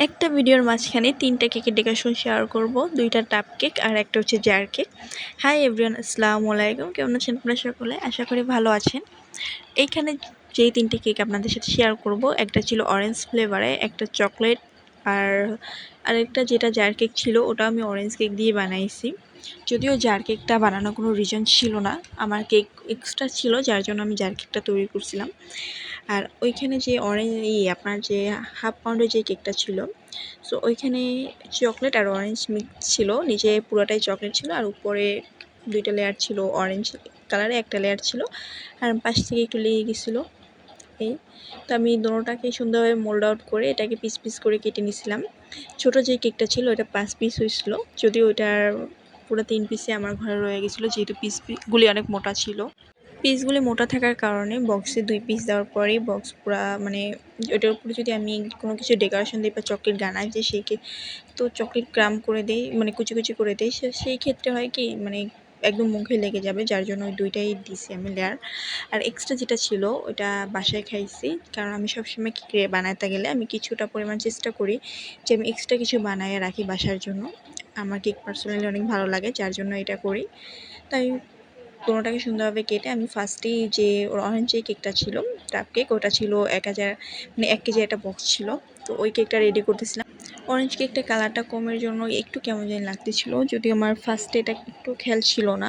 একটা ভিডিওর মাঝখানে 3টা কেকের ডেকোরেশন শেয়ার করব, 2টা টাপ কেক আর একটা হচ্ছে জার কেক। হাই এভরিওয়ান, আসসালামু আলাইকুম। কেমন আছেন আপনারা সকলে? আশা করি ভালো আছেন। এইখানে যেই 3টে কেক আপনাদের সাথে শেয়ার করব, একটা ছিল অরেঞ্জ ফ্লেভারে, একটা চকলেট, আর আরেকটা যেটা জার কেক ছিল ওটা আমি অরেঞ্জ কেক দিয়ে বানাইছি। যদিও জার কেকটা বানানোর কোনো রিজন ছিল না, আমার কেক এক্সট্রা ছিল যার জন্য আমি জার কেকটা তৈরি করছিলাম। আর ওইখানে যে আপনার যে হাফ পাউন্ডের যে কেকটা ছিল, সো ওইখানে চকলেট আর অরেঞ্জ মিক্স ছিল, নিচে পুরোটাই চকলেট ছিল আর উপরে 2টা লেয়ার ছিল অরেঞ্জ কালারে, একটা লেয়ার ছিল আর পাশ থেকে একটু লেগে গেছিলো। এই তো আমি দোনোটাকে সুন্দরভাবে মোল্ড আউট করে এটাকে পিস পিস করে কেটে নিয়েছিলাম। ছোটো যে কেকটা ছিল ওটা 5 পিস হয়েছিল, যদিও ওইটার পুরো 3 পিসে আমার ঘরে রয়ে গেছিলো, যেহেতু পিসগুলি অনেক মোটা ছিল। পিসগুলি মোটা থাকার কারণে বক্সে 2 পিস দেওয়ার পরেই বক্স পুরা মানে ওটার উপরে যদি আমি কোনো কিছু ডেকোরেশন দিই বা চকলেট গানায় যে সেই তো চকলেট ক্রাম করে দেই, মানে কুচি কুচি করে দেই, সেই ক্ষেত্রে হয় কি মানে একদম মুখে লেগে যাবে, যার জন্য ওই 2টাই দিছি আমি লেয়ার। আর এক্সট্রা যেটা ছিল ওটা বাসায় খাইছি, কারণ আমি সবসময় কেক বানাতে গেলে আমি কিছুটা পরিমাণ চেষ্টা করি যে আমি এক্সট্রা কিছু বানায় রাখি বাসার জন্য। আমার কেক পার্সোনালি অনেক ভালো লাগে, যার জন্য এটা করি। তাই কোনোটাকে সুন্দরভাবে কেটে আমি ফার্স্টেই যে অরেঞ্জ যে কেকটা ছিল টাপ কেক, ওটা ছিল 1000 মানে 1 কেজি একটা বক্স ছিল, তো ওই কেকটা রেডি করতেছিলাম। অরেঞ্জ কেকটা কালারটা কমের জন্য একটু কেমন জানি লাগতেছিল, যদিও আমার ফার্স্টে এটা একটু খেয়াল ছিল না।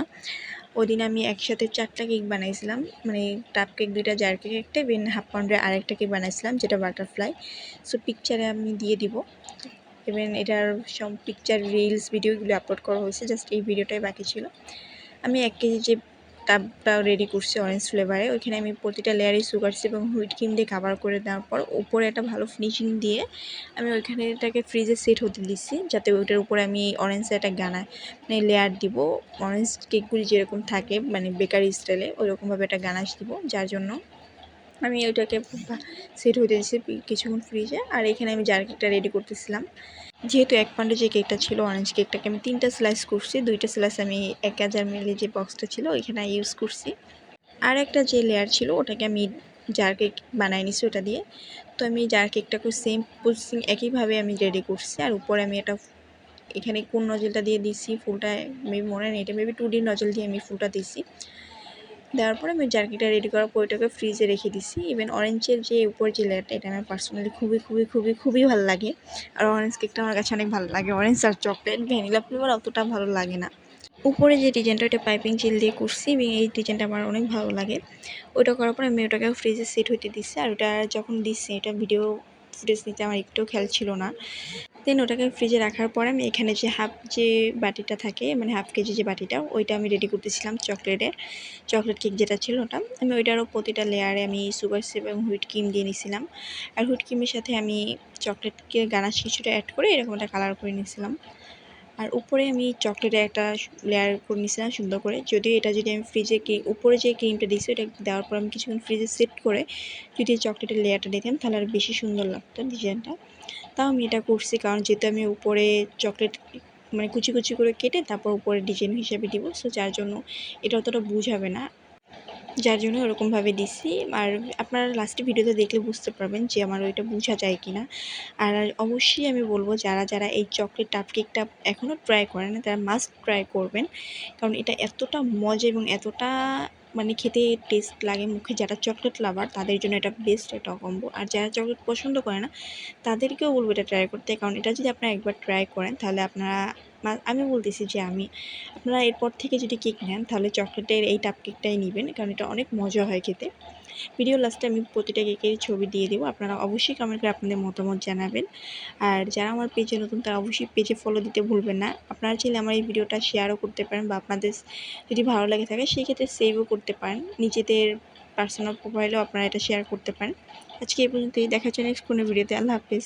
ওই দিন আমি একসাথে 4টা কেক বানাইছিলাম, মানে টাপ কেক 2টা, জার কেক একটা, ইভেন হাফ পাউন্ডের আরেকটা কেক বানাইছিলাম যেটা বাটারফ্লাই। সো পিকচারে আমি দিয়ে দিব, ইভেন এটার সব পিকচার রিলস ভিডিওগুলো আপলোড করা হয়েছে, জাস্ট এই ভিডিওটাই বাকি ছিল। আমি 1 কেজি যে টাবটা রেডি করছি অরেঞ্জ ফ্লেভারে, ওইখানে আমি প্রতিটা লেয়ারে সুগার এবং হুইট ক্রিম দিয়ে কাভার করে দেওয়ার পর উপরে একটা ভালো ফিনিশিং দিয়ে আমি ওইখানে এটাকে ফ্রিজে সেট হতে দিচ্ছি, যাতে ওইটার উপরে আমি অরেঞ্জের একটা মানে লেয়ার দিব। অরেঞ্জ কেকগুলি যেরকম থাকে মানে বেকারি স্টাইলে, ওইরকমভাবে একটা গানাশ দিব, যার জন্য আমি ওইটাকে সেট হতে দিচ্ছি কিছুক্ষণ ফ্রিজে। আর এখানে আমি জার কেকটা রেডি করতেছিলাম। যেহেতু 1 পাউন্ডের যে কেকটা ছিল অরেঞ্জ কেকটাকে আমি 3টা স্লাইস করছি, 2টা স্লাইস আমি 1000 মিলি যে বক্সটা ছিল ওইখানে ইউজ করছি। আর একটা যে লেয়ার ছিল ওটাকে আমি জার কেক বানাই নিছি ওটা দিয়ে। তো আমি জার কেকটাকে সেম প্রসেসিং একইভাবে আমি রেডি করছি। আর উপরে আমি এখানে কোন নজলটা দিয়ে দিছি, ফুলটা মেবি মনে নেই, এটা মেবি 2D নজল দিয়ে আমি ফুলটা দিছি। দেওয়ার পরে আমি জার কেকটা রেডি করার পর ওইটাকে ফ্রিজে রেখে দিছি। ইভেন অরেঞ্জের যে উপরে যে লেয়ারটা, এটা আমার পার্সোনালি খুবই ভালো লাগে। আর অরেঞ্জ কেকটা আমার কাছে অনেক ভালো লাগে। অরেঞ্জ আর চকলেট, ভ্যানিলা ফ্লেভার অতটা ভালো লাগে না। উপরে যে ডিজাইনটা ওটা পাইপিং জেল দিয়ে করছি এবং এই ডিজাইনটা আমার অনেক ভালো লাগে। ওইটা করার পর আমি ওটাকে ফ্রিজে সেট হইতে দিচ্ছি। আর ওটা যখন দিচ্ছি, এটা ভিডিও ফুটেজ নিতে আমার একটু খেয়াল ছিল না। দেন ওটাকে ফ্রিজে রাখার পরে আমি এখানে যে হাফ যে বাটিটা থাকে, মানে হাফ কেজি যে বাটিটা, ওইটা আমি রেডি করতেছিলাম চকলেট কেক যেটা ছিল ওটা। আমি ওইটারও প্রতিটা লেয়ারে আমি সুগার সিরাপ এবং হুইট ক্রিম দিয়ে নিয়েছিলাম। আর হুইট ক্রিমের সাথে আমি চকলেটকে গানাশ কিছুটা অ্যাড করে এরকম একটা কালার করে নিয়েছিলাম। আর উপরে আমি চকলেটের একটা লেয়ার করে নিয়েছিলাম সুন্দর করে। যদিও এটা যদি আমি ফ্রিজে উপরে যে ক্রিমটা দিয়েছি ওটা দেওয়ার পর আমি কিছুক্ষণ ফ্রিজে সেট করে যদি চকলেটের লেয়ারটা দিতাম তাহলে আর বেশি সুন্দর লাগতো ডিজাইনটা। তাও আমি এটা করছি, কারণ যেহেতু আমি উপরে চকলেট মানে কুচি কুচি করে কেটে তারপর উপরে ডিজাইন হিসেবে দিব, সো যার জন্য এটা অতটা বুঝাবে না, যার জন্য ওরকমভাবে দিছি। আর আপনারা লাস্টে ভিডিওতে দেখলে বুঝতে পারবেন যে আমার ওইটা বোঝা যায় কিনা। আর অবশ্যই আমি বলবো যারা এই চকলেট টাপ কেকটা এখনও ট্রাই করেন না, তারা মাস্ট ট্রাই করবেন, কারণ এটা এতটা মজা এবং এতটা মানে খেতে টেস্ট লাগে মুখে। যারা চকলেট লাভার তাদের জন্য এটা বেস্ট একটা কম্বো। আর যারা চকলেট পছন্দ করে না তাদেরকেও বলবো এটা ট্রাই করতে, কারণ এটা যদি আপনারা একবার ট্রাই করেন তাহলে আমি বলতেছি যে আপনারা এরপর থেকে যদি কেক নেন তাহলে চকলেটের এই টাপ কেকটাই নেবেন, কারণ এটা অনেক মজা হয় খেতে। ভিডিও লাস্টে আমি প্রতিটা কেকের ছবি দিয়ে দেবো, আপনারা অবশ্যই কমেন্ট করে আপনাদের মতামত জানাবেন। আর যারা আমার পেজে নতুন তারা অবশ্যই পেজে ফলো দিতে ভুলবেন না। আপনারা চাইলে আমার এই ভিডিওটা শেয়ারও করতে পারেন, বা আপনাদের যদি ভালো লাগে থাকে সেই ক্ষেত্রে সেভও করতে পারেন, নিজেদের পার্সোনাল প্রোফাইলেও আপনারা এটা শেয়ার করতে পারেন। আজকে এই পর্যন্তই, দেখা হচ্ছে নেক্সট কোনো ভিডিওতে। আল্লাহ হাফেজ।